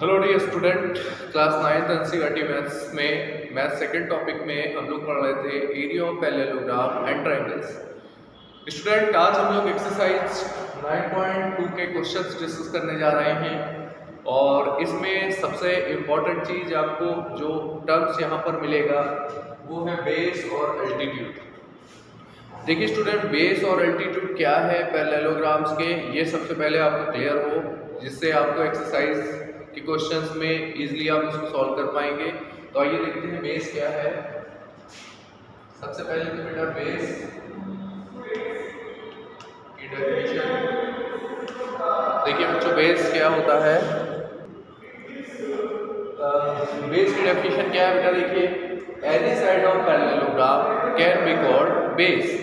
Hello dear student, class 9th NCERT maths में math second topic में हम लोग पढ़ रहे थे area of parallelogram and triangles. Student, आज हम लोग एक्सरसाइज 9.2 के क्वेश्चंस डिस्कस करने जा रहे हैं और इसमें सबसे इम्पोर्टेंट चीज़ आपको जो टर्म्स यहाँ पर मिलेगा वो है बेस और अल्टीट्यूड। देखिए स्टूडेंट, बेस और अल्टीट्यूड क्या है पैरेललोग्राम्स के, ये सबसे पहले आपको क्लियर हो, जिससे आपको एक्सरसाइज के क्वेश्चंस में इजीली आप इसको सॉल्व कर पाएंगे। तो आइए देखते हैं बेस क्या है। सबसे पहले तो बेटा बेस की डेफिनेशन देखिए बच्चों, बेस क्या होता है। बेस की डेफिनेशन क्या है बेटा, देखिए any side of parallelogram can be called base.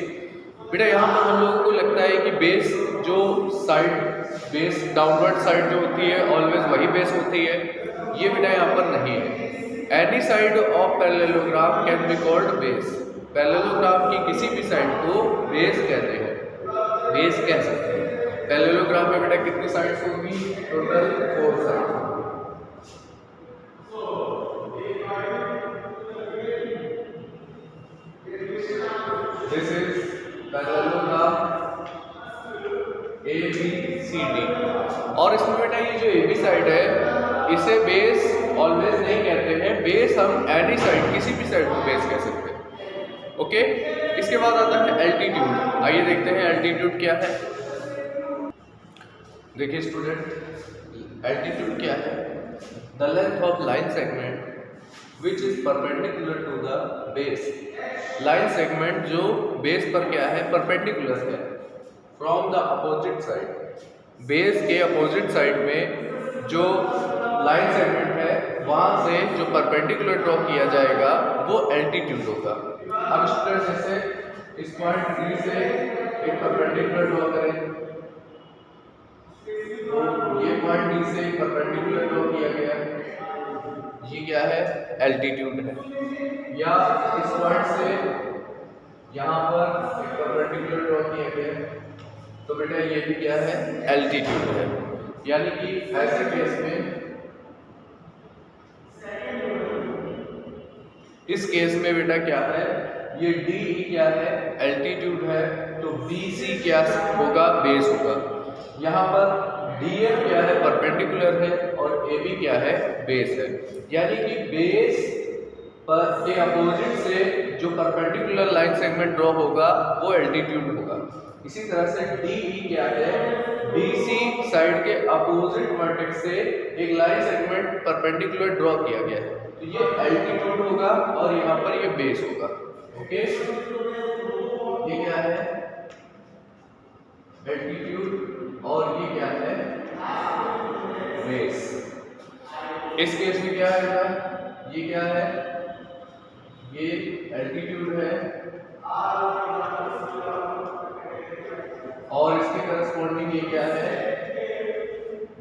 बेटा यहाँ पर हम लोगों को लगता है कि बेस जो साइड बेस डाउनवर्ड साइड जो होती है ऑलवेज वही बेस होती है, ये बेटा यहाँ पर नहीं है। Any side of parallelogram can be called base. Parallelogram की किसी भी साइड को बेस कहते हैं, बेस कह सकते हैं। पैरेललोग्राम में बेटा कितनी साइड्स होंगी? Total 4 side. This is parallelogram ABCD। और इसमें बेटा ये जो AB साइड है इसे बेस ऑलवेज नहीं कहते हैं, बेस हम एनी साइड किसी भी साइड को बेस कह सकते हैं। ओके, इसके बाद आता है एल्टीट्यूड। आइए देखते हैं एल्टीट्यूड क्या है। देखिए स्टूडेंट, एल्टीट्यूड क्या है? The length of line segment which is perpendicular to the base. Line segment जो बेस पर क्या है? परपेंडिकुलर है। From the opposite side, base के अपोजिट साइड में जो लाइन सेगमेंट है वहां से जो परपेंडिकुलर ड्रॉ किया जाएगा वो एल्टीट्यूड होगा। अब स्टूडेंट जैसे इस पॉइंट डी से एक परपेंडिकुलर ड्रॉ करें, तो ये पॉइंट डी से एक परपेंडिकुलर ड्रॉ किया गया, ये क्या है? एल्टीट्यूड है। या इस पॉइंट से यहाँ पर एक परपेंडिकुलर ड्रॉ किया गया, तो बेटा ये भी क्या है? एल्टीट्यूड है। यानी कि ऐसे केस में, इस केस में बेटा क्या है? ये DE क्या है? एल्टीट्यूड है। तो BC क्या होगा? बेस होगा। यहाँ पर DF क्या है? परपेंडिकुलर है और AB क्या है? बेस है। यानी कि बेस पर के अपोजिट से जो परपेंडिकुलर लाइन सेगमेंट ड्रॉ होगा वो एल्टीट्यूड होगा। इसी तरह से DE क्या है? BC साइड के अपोजिट वर्टेक्स से एक लाइन सेगमेंट परपेंडिकुलर ड्रॉ किया गया है, तो ये एल्टीट्यूड होगा और यहाँ पर ये बेस होगा। ओके, ये क्या है? एल्टीट्यूड और ये क्या है? बेस। इस केस में क्या है? ये क्या है? ये एल्टीट्यूड है और इसके करस्पॉन्डिंग ये क्या है?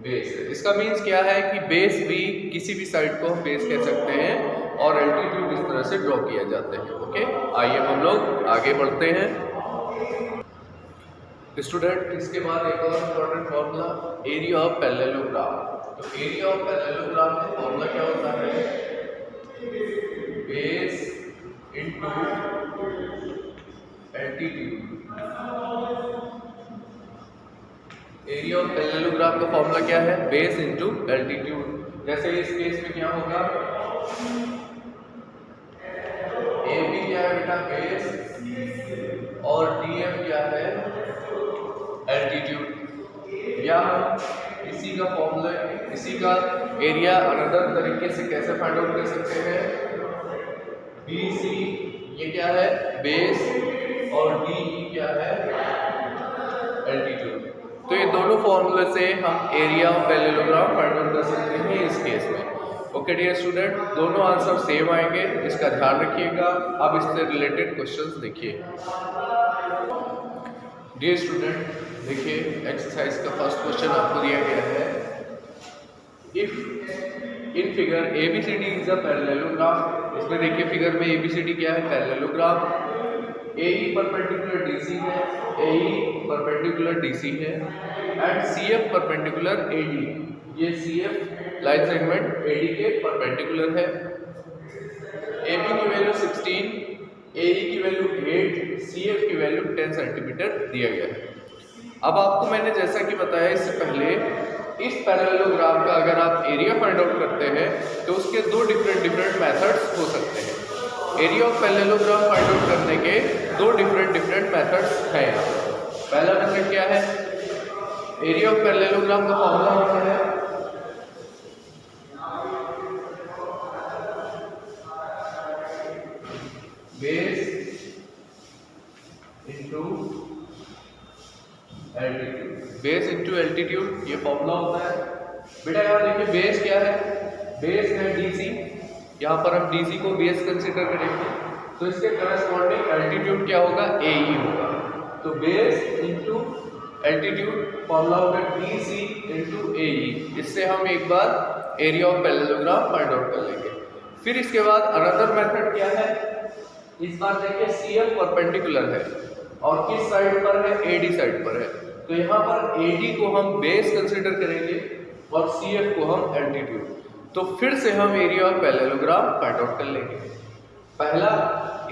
बेस है। इसका मीन्स क्या है कि बेस भी किसी भी साइड को हम बेस कह सकते हैं और एल्टीट्यूड इस तरह से ड्रॉ किया जाते हैं। ओके, आइए हम लोग आगे बढ़ते हैं। स्टूडेंट, इसके बाद एक और important formula, area of parallelogram. तो एरिया ऑफ पैरेललोग्राम का फॉर्मूला क्या होता है? Base into altitude. Area of parallelogram का फॉर्मूला क्या है? Base into altitude. जैसे इस केस में क्या होगा? AB क्या है बेटा? बेस और DF क्या है? एल्टीट्यूड। या इसी का फॉर्मूला, इसी का एरिया अनदर तरीके से कैसे फाइंड आउट कर सकते हैं? BC ये क्या है? बेस और DE क्या है? एल्टीट्यूड। तो ये दोनों फॉर्मूले से हम area of parallelogram find out कर सकते हैं इस केस में। ओके डियर स्टूडेंट, दोनों आंसर सेम आएंगे, इसका ध्यान रखिएगा। अब इससे रिलेटेड क्वेश्चंस देखिए। डियर स्टूडेंट, देखिए एक्सरसाइज का फर्स्ट क्वेश्चन आपको दिया गया है। If in figure ABCD is a parallelogram. इसमें देखिए फिगर में ABCD क्या है? पैरेललोग्राम। AE परपेंडिकुलर DC है, AE परपेंडिकुलर DC है एंड CF परपेंडिकुलर AE। ये C F line segment A D के परपेंडिकुलर है। ए बी की वैल्यू 16, ए ई की वैल्यू 8, सी एफ की वैल्यू 10 सेंटीमीटर दिया गया है। अब आपको मैंने जैसा कि बताया इससे पहले, इस पैरेललोग्राम का अगर आप एरिया फाइंड आउट करते हैं तो उसके दो डिफरेंट मेथड्स हो सकते हैं। Area of parallelogram find out करने के दो डिफरेंट मेथड्स हैं। पहला मेथड क्या है? एरिया ऑफ पैरेललोग्राम का फॉर्मूला होता है base into altitude. Base into altitude ये फॉर्मूला होता है। बेटा यहाँ देखिए बेस क्या है? बेस है डीसी। यहाँ पर हम डीसी को बेस कंसीडर करेंगे तो इसके करस्पॉन्डिंग एल्टीट्यूड क्या होगा? एई होगा। तो बेस इनटू एल्टीट्यूड फॉर्मूला होगा डीसी इनटू एई। इससे हम एक बार area of parallelogram find out कर लेंगे। फिर इसके बाद अनदर मेथड क्या है? इस बार देखिए सीएफ परपेंडिकुलर है और किस साइड पर है? एडी साइड पर है। तो यहाँ पर एडी को हम बेस कंसीडर करेंगे और सीएफ को हम एल्टीट्यूड। तो फिर से हम area of parallelogram find out कर लेंगे। पहला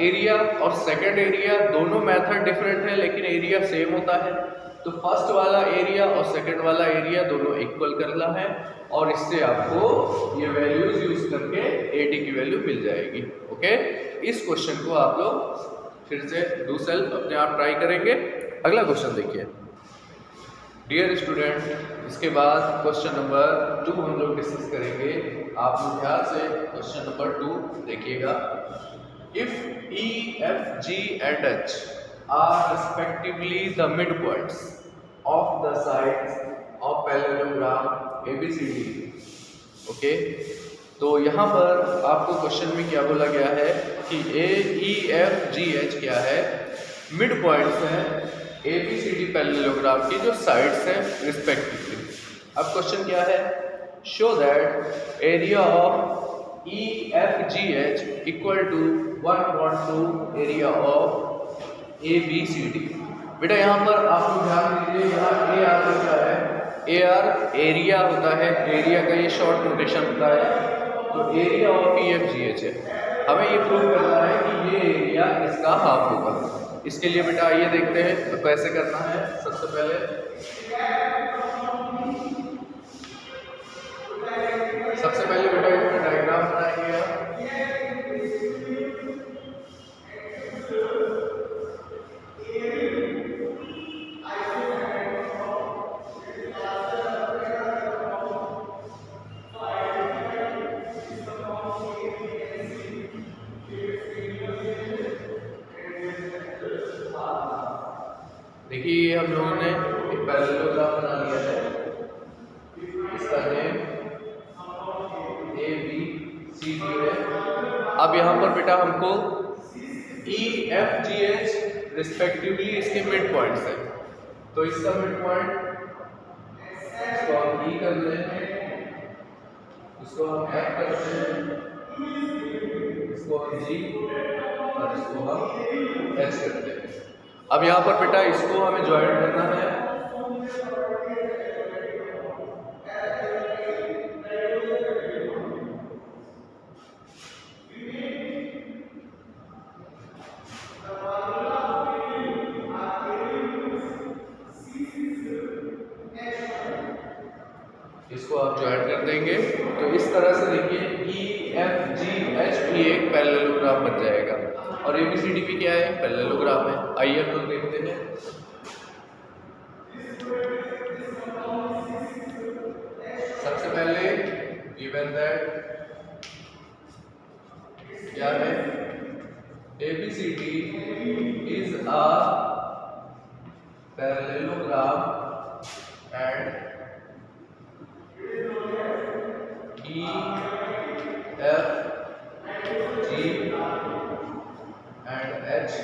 एरिया और सेकंड एरिया दोनों मेथड डिफरेंट है लेकिन एरिया सेम होता है। तो फर्स्ट वाला एरिया और सेकंड वाला एरिया दोनों इक्वल करना है और इससे आपको ये वैल्यूज यूज करके एडी की वैल्यू मिल जाएगी। ओके, इस क्वेश्चन को आप लोग फिर से डू सेल्फ अपने आप ट्राई करेंगे। अगला क्वेश्चन देखिए डियर स्टूडेंट। इसके बाद क्वेश्चन नंबर 2 हम लोग डिस्कस करेंगे। आप लोग ध्यान से क्वेश्चन नंबर 2 देखिएगा। If E F ji and H R respectively the mid points of the sides of parallelogram ABCD। Okay, तो यहाँ पर आपको क्वेश्चन में क्या बोला गया है कि AEFGH क्या है? मिड पॉइंट्स हैं ABCD पैरेललोग्राम की जो साइड्स हैं रिस्पेक्टिवली। अब क्वेश्चन क्या है? Show that area of EFGH equal to 1/2 area of ABCD। बेटा यहाँ पर आप लोग ध्यान दीजिए, यहाँ AR क्या है? AR एरिया होता है। एरिया का ये शॉर्ट नोटेशन होता है। तो एरिया ऑफ EFGH है। हमें ये प्रूव करना है कि ये एरिया इसका हाफ होगा। इसके लिए बेटा आइए देखते हैं तो कैसे करना है। सबसे पहले बेटा इसमें डायग्राम बनाएंगे आप। देखिए हम लोगों ने एक पैरेललोग्राम बना लिया है। इसका नेम ABCD है। अब यहाँ पर बेटा हमको EFGH रिस्पेक्टिवली इसके मिड पॉइंट्स हैं। तो इसका मिड पॉइंट इसको हम E करते हैं, इसको हम F करते हैं, इसको हम G और इसको हम H करते हैं। अब यहाँ पर बेटा इसको हमें ज्वाइन करना है। इसको आप ज्वाइन कर देंगे तो इस तरह से देखिए EFGH भी एक पैरेललोग्राम बन जाएगा। और ABCD भी क्या है? पैरेललोग्राम है। आइए हम लोग देखते हैं। सबसे पहले गिवन दैट क्या है? ABCD is a parallelogram and EFG and H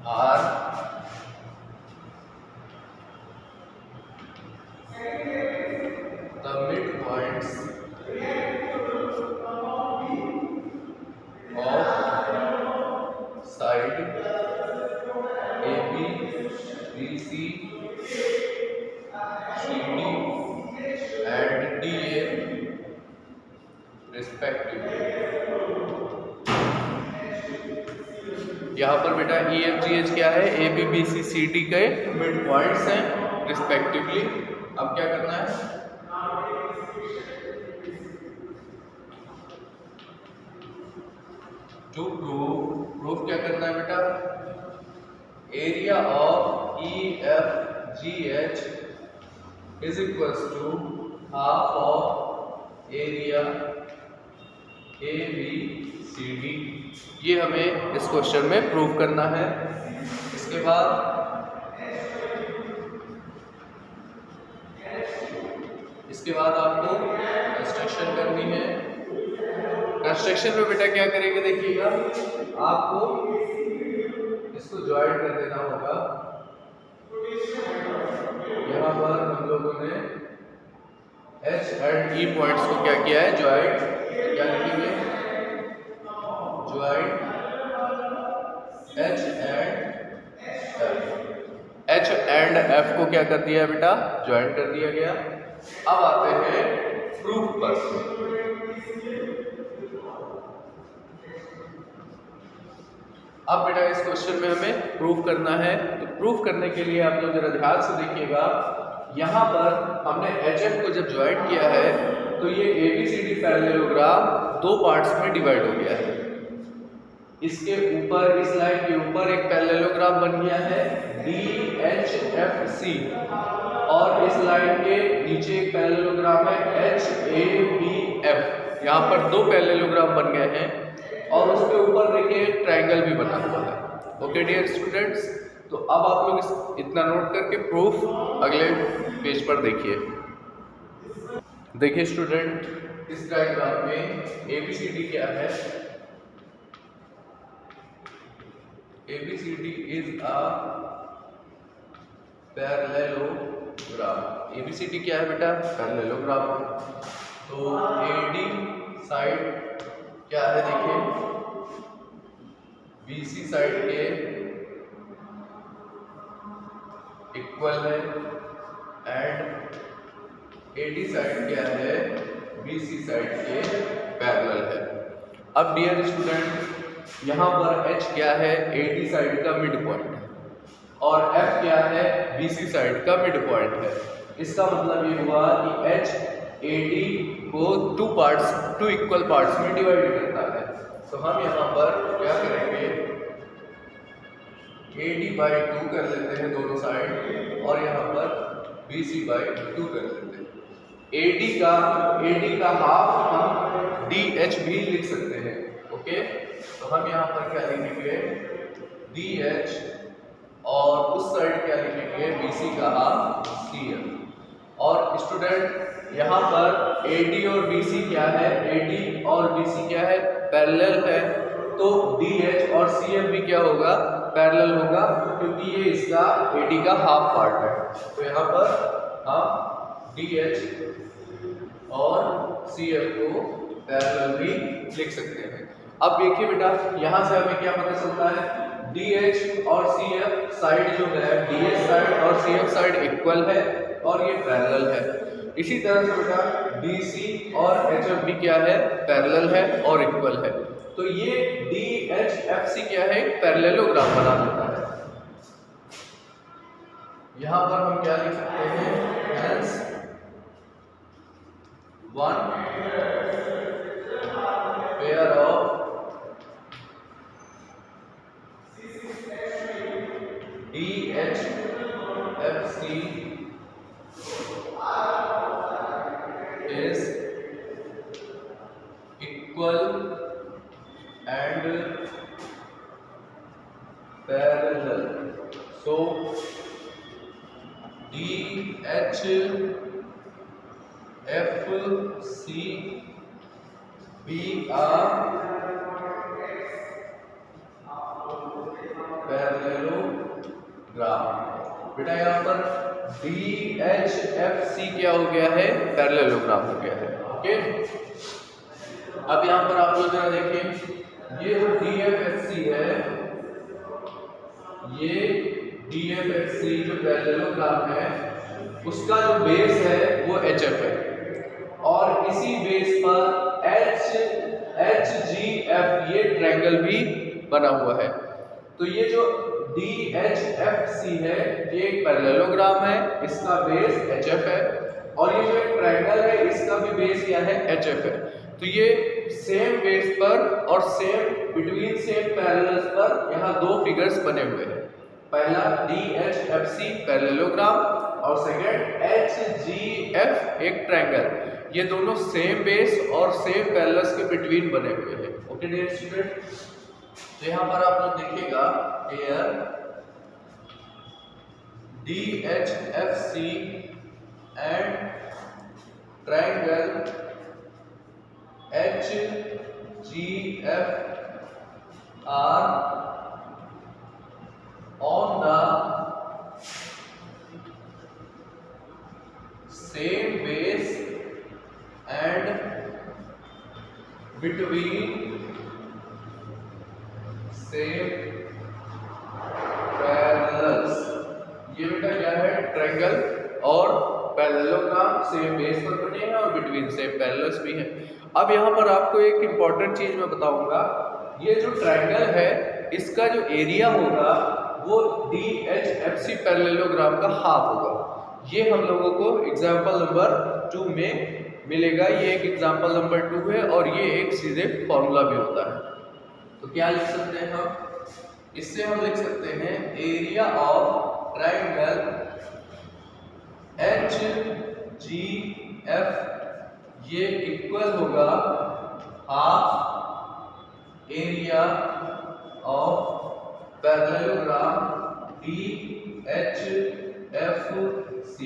are the midpoints of side AB, BC, CD respectively. यहाँ पर बेटा ई एफ जी एच क्या है, A B B C C D के मिड पॉइंट्स हैं respectively. अब क्या करना है, टू प्रूफ क्या करना है बेटा, area of E F G H is equals to half of area A B C D. ये हमें इस क्वेश्चन में प्रूव करना है। इसके बाद आपको कंस्ट्रक्शन करनी है। कंस्ट्रक्शन में बेटा क्या करेंगे, देखिएगा आपको इसको ज्वाइन कर देना होगा। यहाँ पर हम लोगों ने H एंड E पॉइंट्स को क्या किया है, ज्वाइन। क्या लिखेंगे, ज्वाइन H एंड F को क्या कर दिया है बेटा, ज्वाइन कर दिया गया। अब आते हैं प्रूफ पर। अब बेटा इस क्वेश्चन में हमें प्रूफ करना है, तो प्रूफ करने के लिए आप लोग जरा ध्यान से देखिएगा। यहाँ पर हमने HF को जब ज्वाइन किया है तो ये ABCD पैरेललोग्राम दो पार्ट्स में डिवाइड हो गया है। इसके ऊपर, इस लाइन के ऊपर एक पैरेललोग्राम बन गया है DHFC, और इस लाइन के नीचे एक पैरेललोग्राम है HABF। यहाँ पर दो पैरेललोग्राम बन गए हैं और उसके ऊपर देखिए ट्रायंगल भी बना हुआ है। ओके डियर स्टूडेंट्स, तो अब आप लोग इतना नोट करके प्रूफ अगले पेज पर देखिए। देखिए स्टूडेंट, इस डायग्राम में ABCD क्या है, ABCD is a parallelogram. ABCD क्या है बेटा, पैरेललोग्राम। तो AD साइड क्या है, देखिए BC साइड के इक्वल है एंड AD साइड क्या है, BC साइड के पैरेलल है। अब डियर स्टूडेंट, यहाँ पर H क्या है, AD साइड का मिड पॉइंट है, और F क्या है, BC साइड का मिड पॉइंट है। इसका मतलब ये हुआ कि H AD को टू इक्वल पार्ट्स में डिवाइड करता है। तो हम यहाँ पर क्या करेंगे, AD/2 कर लेते हैं दोनों साइड, और यहाँ पर BC/2 कर लेते हैं। AD का हाफ हम DH भी लिख सकते हैं। ओके, तो हम यहाँ पर क्या लिखेंगे, DH, और उस साइड क्या लिखेंगे, BC का हाफ CF। और स्टूडेंट यहाँ पर AD और BC क्या है, AD और BC क्या है, पैरेलल है, तो DH और CF भी क्या होगा, पैरेलल होगा, क्योंकि ये इसका AD का हाफ पार्ट है। तो यहाँ पर हम DH और CF को पैरेलल भी लिख सकते हैं। अब देखिए बेटा, यहाँ से हमें क्या पता चलता है, DH और CF साइड जो है, DH साइड और CF साइड इक्वल है और ये पैरेलल है। इसी तरह से बेटा BC और HF भी क्या है, पैरेलल है और इक्वल है। तो ये DHFC क्या है, पैरेललोग्राम बना देता है। यहाँ पर हम क्या लिख सकते हैं, hence one pair of DHFC is equal and parallel. So DHFC be a parallelogram। बेटा यहाँ पर DHFC क्या हो गया है, पैरेललोग्राम हो गया है। ओके, अब यहाँ पर आप लोग जरा देखिए, ये जो DFFC है, ये DFFC जो पैरेललोग्राम है, उसका जो बेस है वो HF है, और इसी बेस पर ट्रायंगल भी बना हुआ है। तो ये जो DHFC है ये एक पैरेललोग्राम है, इसका बेस HF है, और ये जो एक ट्रायंगल है इसका भी बेस क्या है, HF है। तो ये सेम बेस पर और सेम बिटवीन सेम पैरेलल्स पर यहाँ दो फिगर्स बने हुए हैं। पहला DHFC पैरेललोग्राम और सेकंड HGF एक ट्रायंगल। ये दोनों सेम बेस और सेम पैरेलल्स के बिटवीन बने हुए हैं। ओके डियर स्टूडेंट, तो यहाँ पर आप लोग देखिएगा here DHFC and triangle HGF are on the same base and between same parallels. ये बेटा क्या है, ट्रायंगल और पैरेललोग्राम सेम बेस पर बने हैं और बिटवीन सेम पैरेलल्स भी हैं। अब यहाँ पर आपको एक इम्पॉर्टेंट चीज मैं बताऊंगा, ये जो ट्रायंगल है इसका जो एरिया होगा वो DHFC पैरेललोग्राम का हाफ होगा। ये हम लोगों को एग्जाम्पल नंबर 2 में मिलेगा। ये एक एग्जाम्पल नंबर 2 है और ये एक सीधे फॉर्मूला भी होता है। तो क्या लिख सकते हैं हम, इससे हम लिख सकते हैं एरिया ऑफ ट्रायंगल HGF ये इक्वल होगा half area of parallelogram DHFC।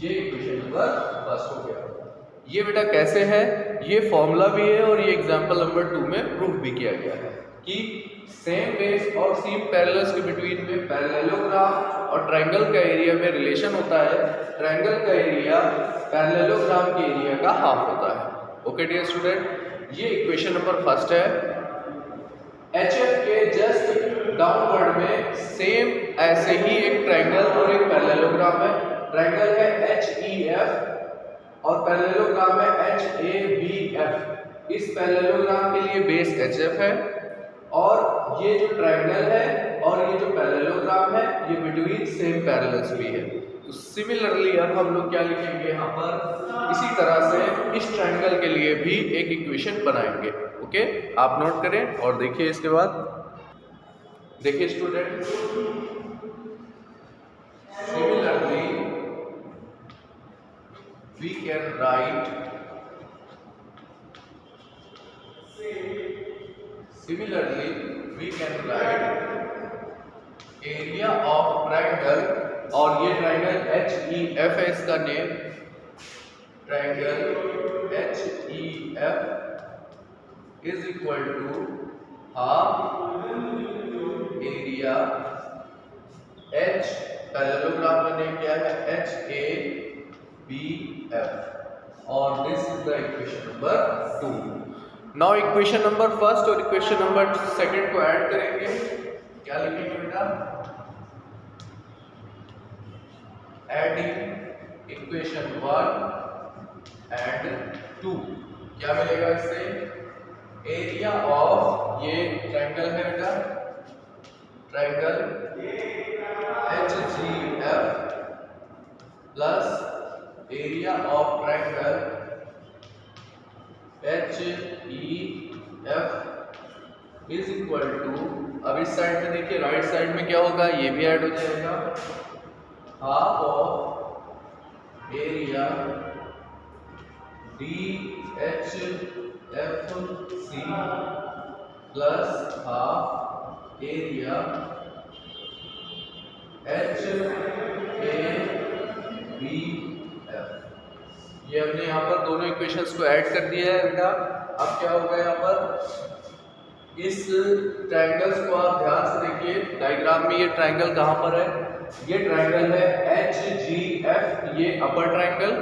ये इक्वेशन नंबर फर्स्ट हो गया। ये बेटा कैसे है, ये फॉर्मूला भी है और ये एग्जांपल नंबर 2 में प्रूफ भी किया गया है कि सेम बेस और सेम पैरेलल्स के बिटवीन में पैरेललोग्राम और ट्रायंगल का एरिया में रिलेशन होता है। ट्रायंगल का एरिया पैरेललोग्राम के एरिया का हाफ होता है। ओके डियर स्टूडेंट, ये इक्वेशन नंबर फर्स्ट है। HF के जस्ट डाउनवर्ड में सेम ऐसे ही एक ट्रायंगल और एक पैरेललोग्राम है। ट्रायंगल है HEF और पैरेललोग्राम है HABF। इस पैरेललोग्राम के लिए बेस HF है और ये जो ट्रायंगल है और ये जो पैरेललोग्राम है ये बिटवीन सेम पैरेलल्स भी है। तो सिमिलरली अब हम लोग क्या लिखेंगे यहाँ पर, इसी तरह से इस ट्रायंगल के लिए भी एक इक्वेशन बनाएंगे। ओके, आप नोट करें और देखिए इसके बाद। देखिए student, similarly we can write area of triangle, और ये ट्रायंगल HEF है इसका name, triangle HEF is equal to half area H, parallelogram का नेम क्या है, HABF, और this is the equation number 2। Now equation number first और equation number second को ऐड करेंगे। क्या लिखेंगे बेटा, एडिंग इक्वेशन 1 एंड 2 क्या मिलेगा इससे, एरिया ऑफ, ये ट्रायंगल है बेटा, triangle HGF plus area of triangle HEF is equal to, अब इस साइड में देखिए राइट साइड में क्या होगा, ये भी ऐड हो जाएगा, half of area DHFC plus half area HABF। ये हमने यहाँ पर दोनों इक्वेशंस को ऐड कर दिया है बेटा। अब क्या होगा यहाँ पर, इस ट्रायंगल्स को आप ध्यान से देखिए, डायग्राम में ये ट्रायंगल कहाँ पर है, ये ट्रायंगल है HGF, ये अपर ट्रायंगल,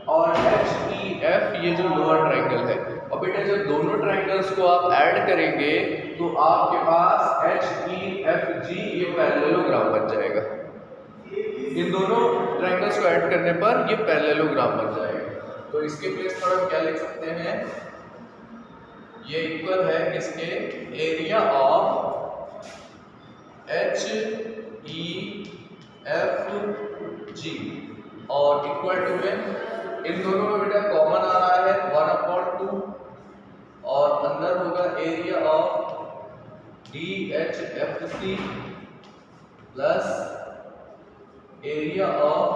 और HEF ये जो लोअर ट्रायंगल है। और बेटा जब दोनों ट्रायंगल्स को आप ऐड करेंगे तो आपके पास HEFG ये पैरेललोग्राम बन जाएगा। इन दोनों ट्रायंगल्स को ऐड करने पर ये पैरेललोग्राम बन जाएगा। तो इसके प्लेस पर हम क्या लिख सकते हैं, ये इक्वल है किसके, area of H E F जी, और इक्वल टू में इन दोनों में बेटा कॉमन आ रहा है 1/2 और अंदर होगा area of D H F C plus area of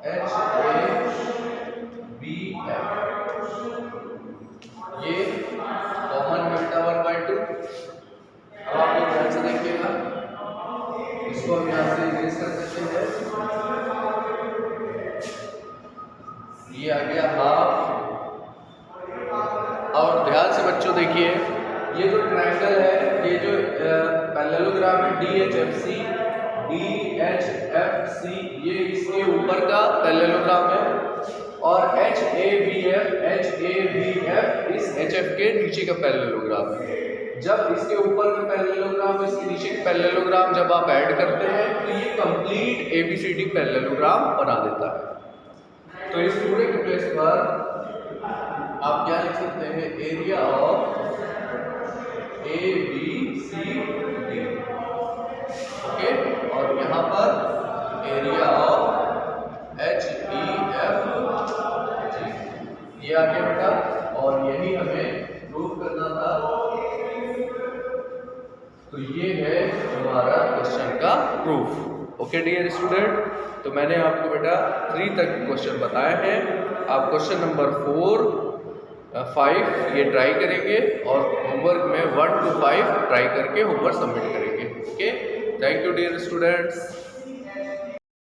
H A B F, ये कॉमन में बेटा 1/2। अब आप लोग ध्यान से देखिएगा, इसको हम यहाँ से इरेज कर सकते हैं, ये आ गया हाफ। और ध्यान से बच्चों देखिए, ये जो ट्रायंगल है, ये जो पैरेललोग्राम है DHFC, ये इसके ऊपर का पैरेललोग्राम है, और HABF इस HF के नीचे का पैरेललोग्राम है। जब इसके ऊपर का पैरेललोग्राम इसके नीचे का पैरेललोग्राम जब आप ऐड करते हैं तो ये कंप्लीट ABCD पैरेललोग्राम बना देता है। तो इस पूरे के प्लेस पर आप क्या लिख सकते हैं, एरिया ऑफ ABCD, ओके, और यहाँ पर एरिया ऑफ HEF जी, ये आ गया बेटा, और यही हमें प्रूव करना था। तो ये है हमारा क्वेश्चन का प्रूफ। ओके डियर स्टूडेंट, तो मैंने आपको बेटा 3 तक क्वेश्चन बताए हैं। आप क्वेश्चन नंबर 4, 5 ये ट्राई करेंगे और होमवर्क में 1 to 5 ट्राई करके होमवर्क सबमिट करेंगे। Okay, thank you dear students.